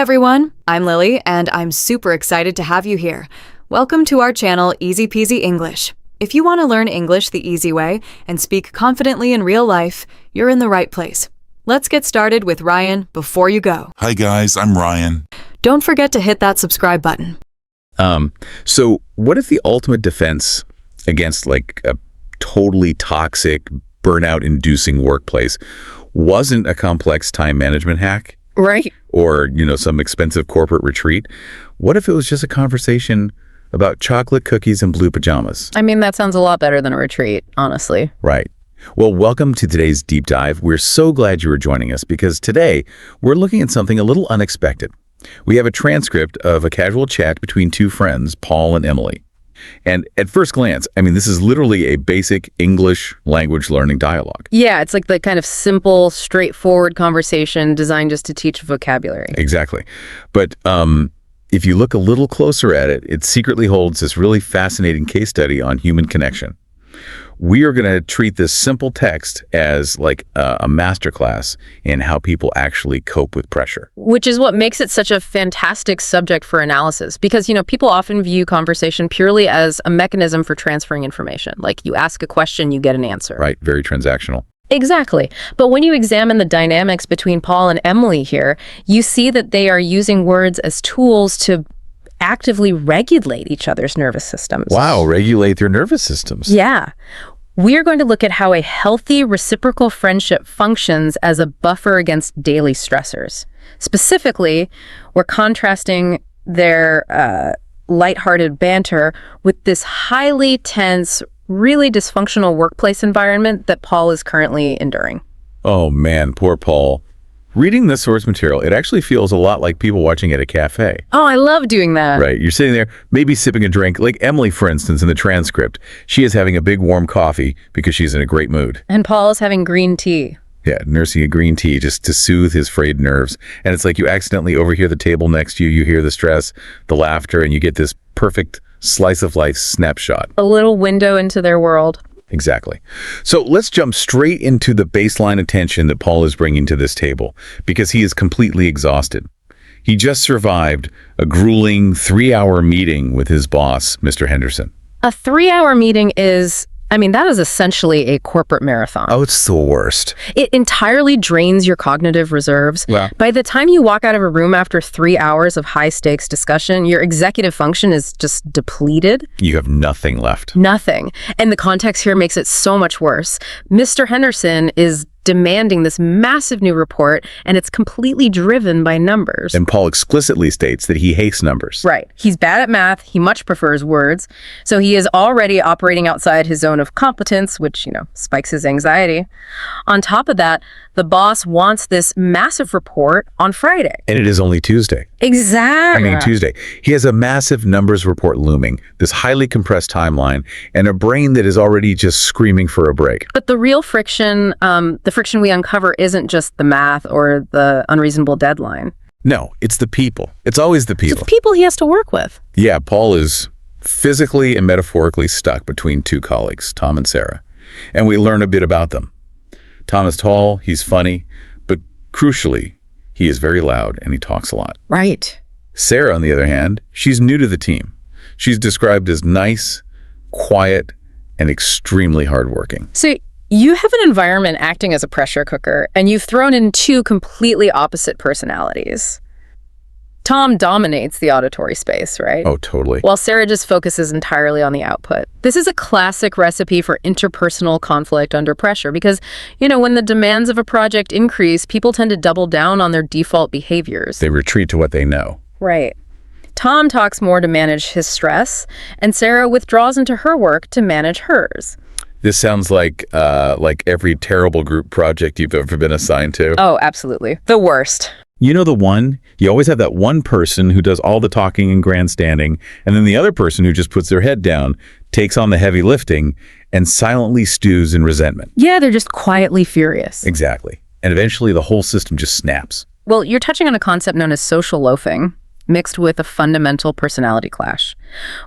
everyone, I'm Lily, and I'm super excited to have you here. Welcome to our channel, Easy Peasy English. If you want to learn English the easy way and speak confidently in real life, you're in the right place. Let's get started with Ryan before you go. Hi guys, I'm Ryan. Don't forget to hit that subscribe button. So what if the ultimate defense against like a totally toxic, burnout-inducing workplace wasn't a complex time management hack? Right. Or, some expensive corporate retreat? What if it was just a conversation about chocolate cookies and blue pajamas? I mean, that sounds a lot better than a retreat, honestly. Right. Well, welcome to today's deep dive. We're so glad you were joining us because today we're looking at something a little unexpected. We have a transcript of a casual chat between two friends, Paul and Emily. And at first glance, this is literally a basic English language learning dialogue. Yeah, it's like the kind of simple, straightforward conversation designed just to teach vocabulary. Exactly. But if you look a little closer at it, it secretly holds this really fascinating case study on human connection. We are going to treat this simple text as like a masterclass in how people actually cope with pressure. Which is what makes it such a fantastic subject for analysis. Because, people often view conversation purely as a mechanism for transferring information. Like you ask a question, you get an answer. Right, very transactional. Exactly. But when you examine the dynamics between Paul and Emily here, you see that they are using words as tools to actively regulate each other's nervous systems. Wow, regulate their nervous systems. Yeah. We are going to look at how a healthy reciprocal friendship functions as a buffer against daily stressors. Specifically, we're contrasting their lighthearted banter with this highly tense, really dysfunctional workplace environment that Paul is currently enduring. Oh man, poor Paul. Reading this source material, it actually feels a lot like people watching at a cafe. Oh, I love doing that. Right. You're sitting there, maybe sipping a drink. Like Emily, for instance, in the transcript, she is having a big warm coffee because she's in a great mood. And Paul is having green tea. Yeah, nursing a green tea just to soothe his frayed nerves. And it's like you accidentally overhear the table next to you, you hear the stress, the laughter, and you get this perfect slice of life snapshot. A little window into their world. Exactly. So let's jump straight into the baseline attention that Paul is bringing to this table because he is completely exhausted. He just survived a grueling 3-hour meeting with his boss, Mr. Henderson. A 3-hour meeting is, that is essentially a corporate marathon. Oh, it's the worst. It entirely drains your cognitive reserves. Wow. By the time you walk out of a room after 3 hours of high-stakes discussion, your executive function is just depleted. You have nothing left. Nothing. And the context here makes it so much worse. Mr. Henderson is demanding this massive new report, and it's completely driven by numbers. And Paul explicitly states that he hates numbers. Right. He's bad at math. He much prefers words. So he is already operating outside his zone of competence, which, spikes his anxiety. On top of that, the boss wants this massive report on Friday. And it is only Tuesday. Exactly. Tuesday. He has a massive numbers report looming, this highly compressed timeline, and a brain that is already just screaming for a break. But the real friction, the friction we uncover isn't just the math or the unreasonable deadline. No, it's the people. It's always the people. It's the people he has to work with. Yeah, Paul is physically and metaphorically stuck between two colleagues, Tom and Sarah. And we learn a bit about them. Tom is tall, he's funny, but crucially, he is very loud and he talks a lot. Right. Sarah, on the other hand, she's new to the team. She's described as nice, quiet, and extremely hardworking. So you have an environment acting as a pressure cooker, and you've thrown in two completely opposite personalities. Tom dominates the auditory space, right? Oh, totally. While Sarah just focuses entirely on the output. This is a classic recipe for interpersonal conflict under pressure because, when the demands of a project increase, people tend to double down on their default behaviors. They retreat to what they know. Right. Tom talks more to manage his stress, and Sarah withdraws into her work to manage hers. This sounds like every terrible group project you've ever been assigned to. Oh, absolutely. The worst. You know the one? You always have that one person who does all the talking and grandstanding, and then the other person who just puts their head down, takes on the heavy lifting, and silently stews in resentment. Yeah, they're just quietly furious. Exactly. And eventually the whole system just snaps. Well, you're touching on a concept known as social loafing. mixed with a fundamental personality clash.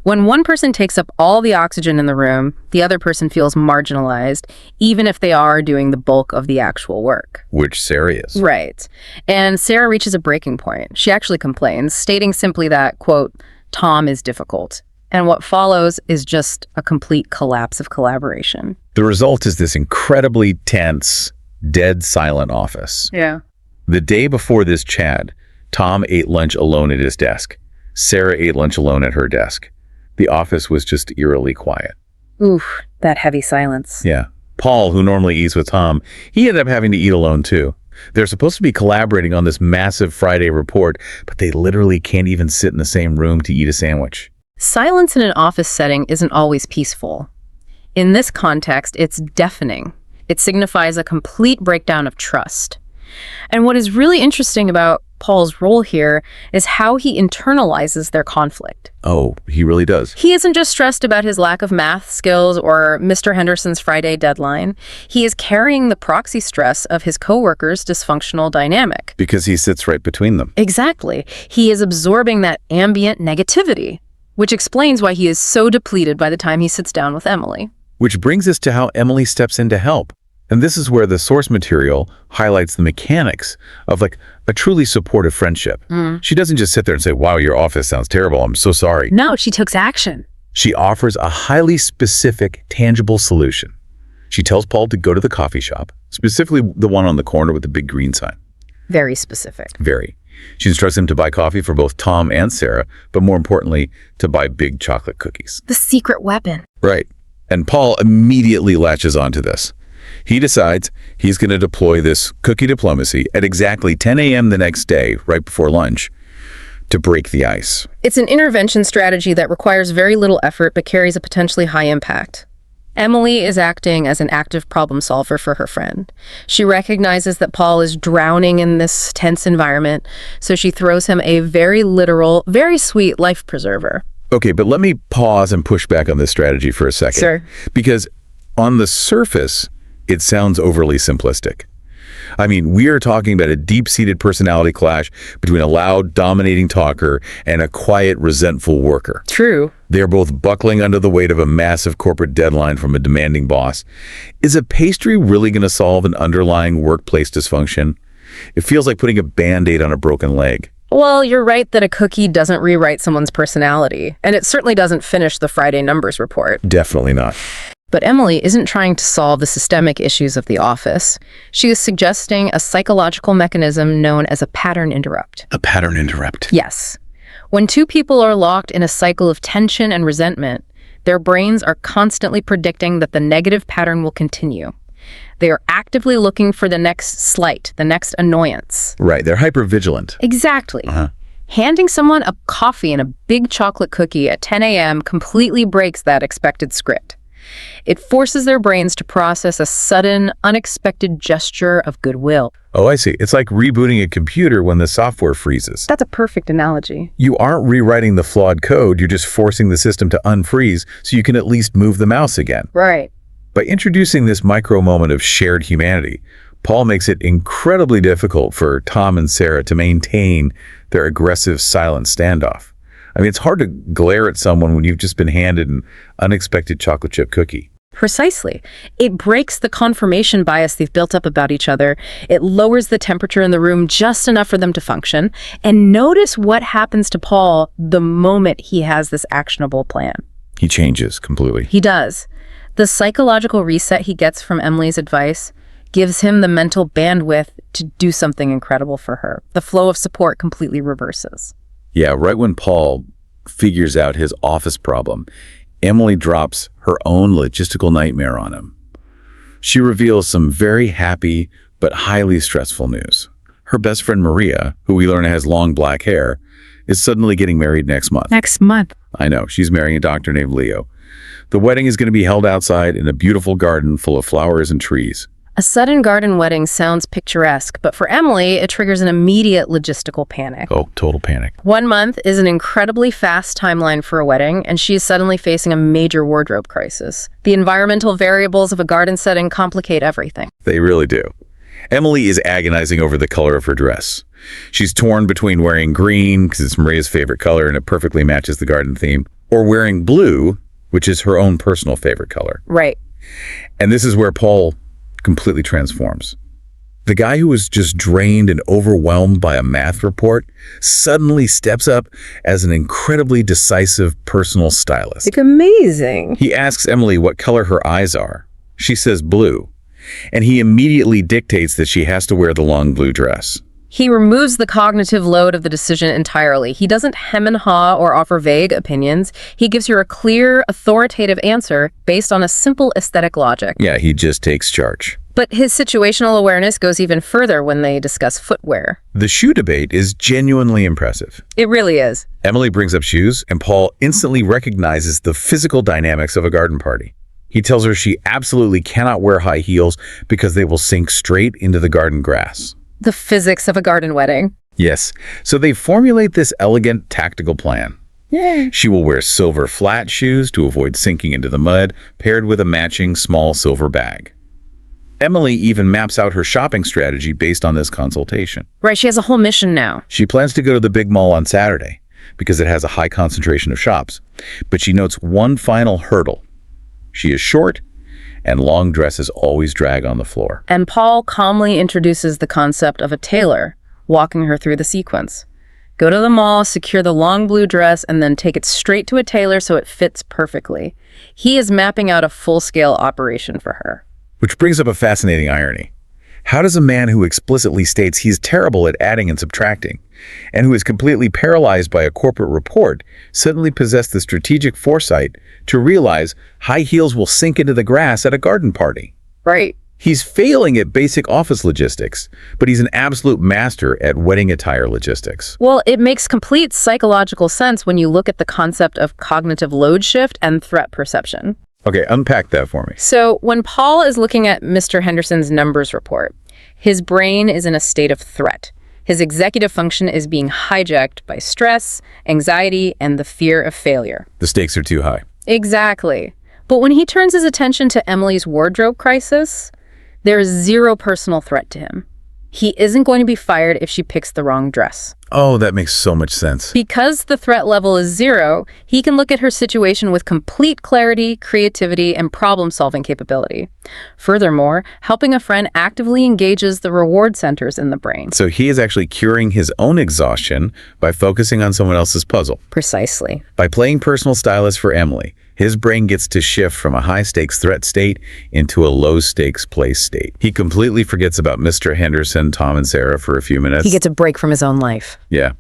When one person takes up all the oxygen in the room, the other person feels marginalized, even if they are doing the bulk of the actual work. Which Sarah is. Right. And Sarah reaches a breaking point. She actually complains, stating simply that, quote, Tom is difficult. And what follows is just a complete collapse of collaboration. The result is this incredibly tense, dead silent office. Yeah. The day before this chat, Tom ate lunch alone at his desk. Sarah ate lunch alone at her desk. The office was just eerily quiet. Oof, that heavy silence. Yeah. Paul, who normally eats with Tom, he ended up having to eat alone too. They're supposed to be collaborating on this massive Friday report, but they literally can't even sit in the same room to eat a sandwich. Silence in an office setting isn't always peaceful. In this context, it's deafening. It signifies a complete breakdown of trust. And what is really interesting about Paul's role here is how he internalizes their conflict. Oh, he really does. He isn't just stressed about his lack of math skills or Mr. Henderson's Friday deadline. He is carrying the proxy stress of his coworkers' dysfunctional dynamic. Because he sits right between them. Exactly. He is absorbing that ambient negativity, which explains why he is so depleted by the time he sits down with Emily. Which brings us to how Emily steps in to help. And this is where the source material highlights the mechanics of like a truly supportive friendship. She doesn't just sit there and say, wow, your office sounds terrible. I'm so sorry. No, she takes action. She offers a highly specific, tangible solution. She tells Paul to go to the coffee shop, specifically the one on the corner with the big green sign. Very specific. Very. She instructs him to buy coffee for both Tom and Sarah, but more importantly, to buy big chocolate cookies. The secret weapon. Right. And Paul immediately latches onto this. He decides he's going to deploy this cookie diplomacy at exactly 10 a.m. the next day, right before lunch, to break the ice. It's an intervention strategy that requires very little effort but carries a potentially high impact. Emily is acting as an active problem solver for her friend. She recognizes that Paul is drowning in this tense environment, so she throws him a very literal, very sweet life preserver. Okay, but let me pause and push back on this strategy for a second. Sure. Because on the surface, it sounds overly simplistic. I mean, we are talking about a deep-seated personality clash between a loud, dominating talker and a quiet, resentful worker. True. They're both buckling under the weight of a massive corporate deadline from a demanding boss. Is a pastry really going to solve an underlying workplace dysfunction? It feels like putting a Band-Aid on a broken leg. Well, you're right that a cookie doesn't rewrite someone's personality, and it certainly doesn't finish the Friday numbers report. Definitely not. But Emily isn't trying to solve the systemic issues of the office. She is suggesting a psychological mechanism known as a pattern interrupt. A pattern interrupt. Yes. When two people are locked in a cycle of tension and resentment, their brains are constantly predicting that the negative pattern will continue. They are actively looking for the next slight, the next annoyance. Right, they're hypervigilant. Exactly. Handing someone a coffee and a big chocolate cookie at 10 a.m. completely breaks that expected script. It forces their brains to process a sudden, unexpected gesture of goodwill. Oh, I see. It's like rebooting a computer when the software freezes. That's a perfect analogy. You aren't rewriting the flawed code, you're just forcing the system to unfreeze so you can at least move the mouse again. Right. By introducing this micro moment of shared humanity, Paul makes it incredibly difficult for Tom and Sarah to maintain their aggressive, silent standoff. I mean, it's hard to glare at someone when you've just been handed an unexpected chocolate chip cookie. Precisely. It breaks the confirmation bias they've built up about each other. It lowers the temperature in the room just enough for them to function. And notice what happens to Paul the moment he has this actionable plan. He changes completely. He does. The psychological reset he gets from Emily's advice gives him the mental bandwidth to do something incredible for her. The flow of support completely reverses. Yeah, right when Paul figures out his office problem, Emily drops her own logistical nightmare on him. She reveals some very happy but highly stressful news. Her best friend Maria, who we learn has long black hair, is suddenly getting married next month. Next month. I know, she's marrying a doctor named Leo. The wedding is going to be held outside in a beautiful garden full of flowers and trees. A sudden garden wedding sounds picturesque, but for Emily, it triggers an immediate logistical panic. Oh, total panic. 1 month is an incredibly fast timeline for a wedding, and she is suddenly facing a major wardrobe crisis. The environmental variables of a garden setting complicate everything. They really do. Emily is agonizing over the color of her dress. She's torn between wearing green, because it's Maria's favorite color and it perfectly matches the garden theme, or wearing blue, which is her own personal favorite color. Right. And this is where Paul completely transforms. The guy who was just drained and overwhelmed by a math report suddenly steps up as an incredibly decisive personal stylist. Like amazing. He asks Emily what color her eyes are. She says blue. And he immediately dictates that she has to wear the long blue dress. He removes the cognitive load of the decision entirely. He doesn't hem and haw or offer vague opinions. He gives her a clear, authoritative answer based on a simple aesthetic logic. Yeah, he just takes charge. But his situational awareness goes even further when they discuss footwear. The shoe debate is genuinely impressive. It really is. Emily brings up shoes, and Paul instantly recognizes the physical dynamics of a garden party. He tells her she absolutely cannot wear high heels because they will sink straight into the garden grass. The physics of a garden wedding. Yes, so they formulate this elegant, tactical plan. Yeah. She will wear silver flat shoes to avoid sinking into the mud, paired with a matching small silver bag. Emily even maps out her shopping strategy based on this consultation. Right, she has a whole mission now. She plans to go to the big mall on Saturday because it has a high concentration of shops. But she notes one final hurdle. She is short, and long dresses always drag on the floor. And Paul calmly introduces the concept of a tailor, walking her through the sequence. Go to the mall, secure the long blue dress, and then take it straight to a tailor so it fits perfectly. He is mapping out a full-scale operation for her. Which brings up a fascinating irony. How does a man who explicitly states he's terrible at adding and subtracting, and who is completely paralyzed by a corporate report, suddenly possess the strategic foresight to realize high heels will sink into the grass at a garden party? Right. He's failing at basic office logistics, but he's an absolute master at wedding attire logistics. Well, it makes complete psychological sense when you look at the concept of cognitive load shift and threat perception. Okay, unpack that for me. So when Paul is looking at Mr. Henderson's numbers report, his brain is in a state of threat. His executive function is being hijacked by stress, anxiety, and the fear of failure. The stakes are too high. Exactly. But when he turns his attention to Emily's wardrobe crisis, there is zero personal threat to him. He isn't going to be fired if she picks the wrong dress. Oh, that makes so much sense. Because the threat level is zero, he can look at her situation with complete clarity, creativity, and problem-solving capability. Furthermore, helping a friend actively engages the reward centers in the brain. So he is actually curing his own exhaustion by focusing on someone else's puzzle. Precisely. By playing personal stylist for Emily, his brain gets to shift from a high-stakes threat state into a low-stakes play state. He completely forgets about Mr. Henderson, Tom, and Sarah for a few minutes. He gets a break from his own life. Yeah.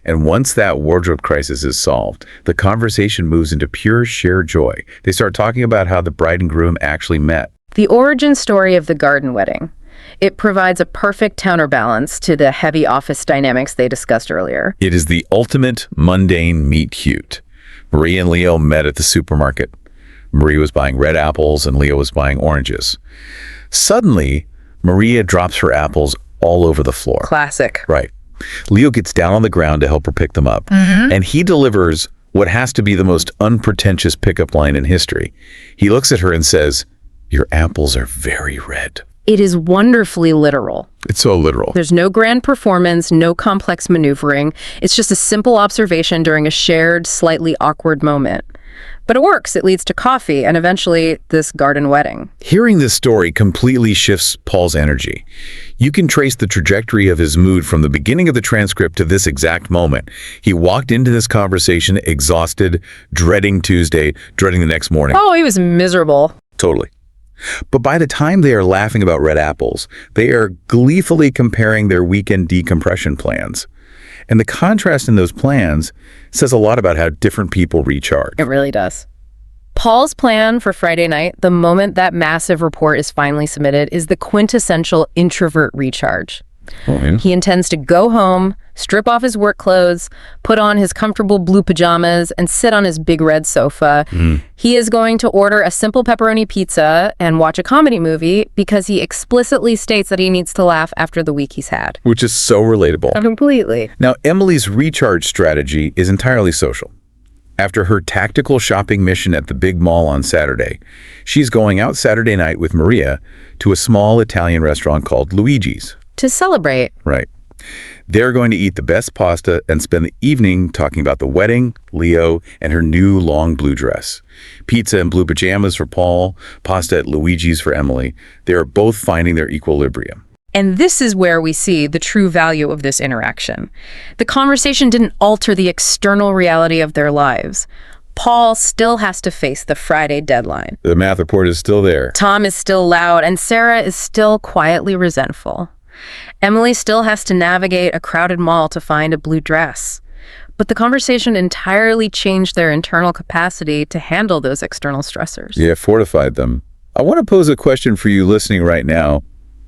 And once that wardrobe crisis is solved, the conversation moves into pure shared joy. They start talking about how the bride and groom actually met. The origin story of the garden wedding. It provides a perfect counterbalance to the heavy office dynamics they discussed earlier. It is the ultimate mundane meet cute. Marie and Leo met at the supermarket. Marie was buying red apples and Leo was buying oranges. Suddenly, Maria drops her apples all over the floor. Classic. Right. Leo gets down on the ground to help her pick them up. And he delivers what has to be the most unpretentious pickup line in history. He looks at her and says, "Your apples are very red." It is wonderfully literal. It's so literal. There's no grand performance, no complex maneuvering. It's just a simple observation during a shared, slightly awkward moment. But it works. It leads to coffee and eventually this garden wedding. Hearing this story completely shifts Paul's energy. You can trace the trajectory of his mood from the beginning of the transcript to this exact moment. He walked into this conversation exhausted, dreading Tuesday, dreading the next morning. Oh, he was miserable. Totally. But by the time they are laughing about red apples, they are gleefully comparing their weekend decompression plans. And the contrast in those plans says a lot about how different people recharge. It really does. Paul's plan for Friday night, the moment that massive report is finally submitted, is the quintessential introvert recharge. Oh, yeah. He intends to go home, strip off his work clothes, put on his comfortable blue pajamas, and sit on his big red sofa. He is going to order a simple pepperoni pizza and watch a comedy movie because he explicitly states that he needs to laugh after the week he's had. Which is so relatable. Completely. Now, Emily's recharge strategy is entirely social. After her tactical shopping mission at the big mall on Saturday, she's going out Saturday night with Maria to a small Italian restaurant called Luigi's. To celebrate. Right. They're going to eat the best pasta and spend the evening talking about the wedding, Leo, and her new long blue dress. Pizza and blue pajamas for Paul, pasta at Luigi's for Emily. They are both finding their equilibrium. And this is where we see the true value of this interaction. The conversation didn't alter the external reality of their lives. Paul still has to face the Friday deadline. The math report is still there. Tom is still loud, and Sarah is still quietly resentful. Emily still has to navigate a crowded mall to find a blue dress. But the conversation entirely changed their internal capacity to handle those external stressors. Yeah, fortified them. I want to pose a question for you listening right now,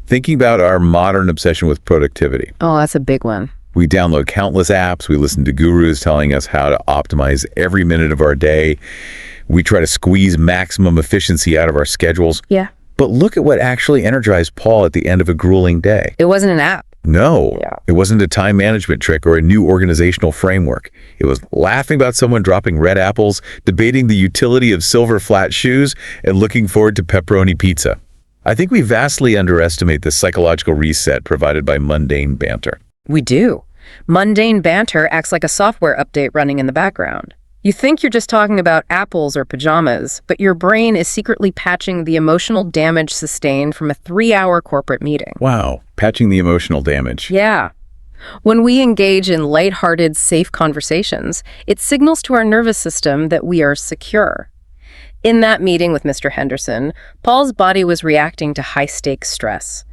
thinking about our modern obsession with productivity. Oh, that's a big one. We download countless apps. We listen to gurus telling us how to optimize every minute of our day. We try to squeeze maximum efficiency out of our schedules. Yeah. But look at what actually energized Paul at the end of a grueling day. It wasn't an app. No, It wasn't a time management trick or a new organizational framework. It was laughing about someone dropping red apples, debating the utility of silver flat shoes, and looking forward to pepperoni pizza. I think we vastly underestimate the psychological reset provided by mundane banter. We do. Mundane banter acts like a software update running in the background. You think you're just talking about apples or pajamas, but your brain is secretly patching the emotional damage sustained from a 3-hour corporate meeting. Wow, patching the emotional damage. Yeah. When we engage in lighthearted, safe conversations, it signals to our nervous system that we are secure. In that meeting with Mr. Henderson, Paul's body was reacting to high-stakes stress.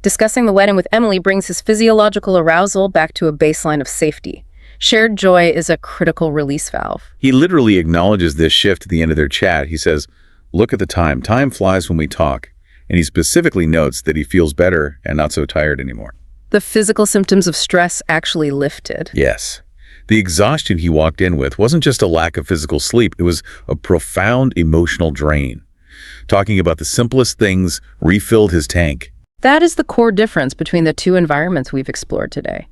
Discussing the wedding with Emily brings his physiological arousal back to a baseline of safety. Shared joy is a critical release valve. He literally acknowledges this shift at the end of their chat. He says, "Look at the time. Time flies when we talk." And he specifically notes that he feels better and not so tired anymore. The physical symptoms of stress actually lifted. Yes. The exhaustion he walked in with wasn't just a lack of physical sleep. It was a profound emotional drain. Talking about the simplest things refilled his tank. That is the core difference between the two environments we've explored today.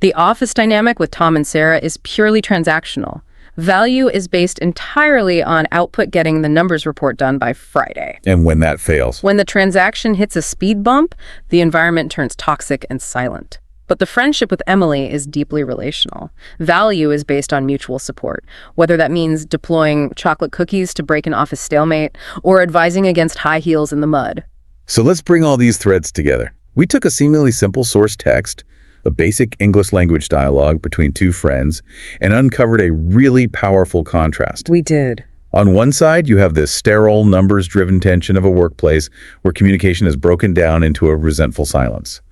The office dynamic with Tom and Sarah is purely transactional. Value is based entirely on output getting the numbers report done by Friday. And when that fails? When the transaction hits a speed bump, the environment turns toxic and silent. But the friendship with Emily is deeply relational. Value is based on mutual support, whether that means deploying chocolate cookies to break an office stalemate or advising against high heels in the mud. So let's bring all these threads together. We took a seemingly simple source text, a basic English language dialogue between two friends, and uncovered a really powerful contrast. We did. On one side, you have this sterile, numbers-driven tension of a workplace where communication is broken down into a resentful silence.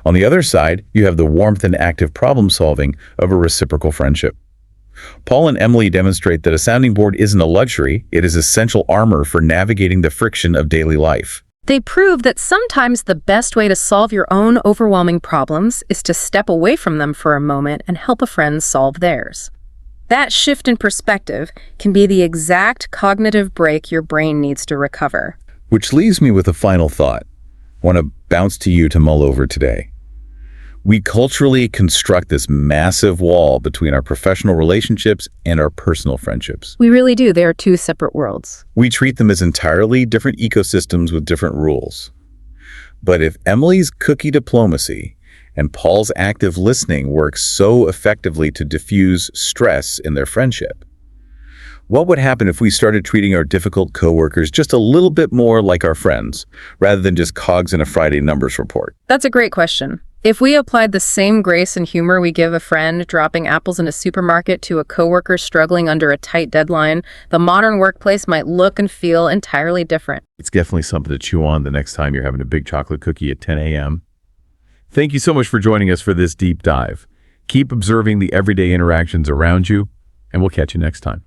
On the other side, you have the warmth and active problem-solving of a reciprocal friendship. Paul and Emily demonstrate that a sounding board isn't a luxury, it is essential armor for navigating the friction of daily life. They prove that sometimes the best way to solve your own overwhelming problems is to step away from them for a moment and help a friend solve theirs. That shift in perspective can be the exact cognitive break your brain needs to recover. Which leaves me with a final thought. I want to bounce to you to mull over today. We culturally construct this massive wall between our professional relationships and our personal friendships. We really do. They are two separate worlds. We treat them as entirely different ecosystems with different rules. But if Emily's cookie diplomacy and Paul's active listening work so effectively to diffuse stress in their friendship, what would happen if we started treating our difficult coworkers just a little bit more like our friends, rather than just cogs in a Friday numbers report? That's a great question. If we applied the same grace and humor we give a friend dropping apples in a supermarket to a coworker struggling under a tight deadline, the modern workplace might look and feel entirely different. It's definitely something to chew on the next time you're having a big chocolate cookie at 10 a.m. Thank you so much for joining us for this deep dive. Keep observing the everyday interactions around you, and we'll catch you next time.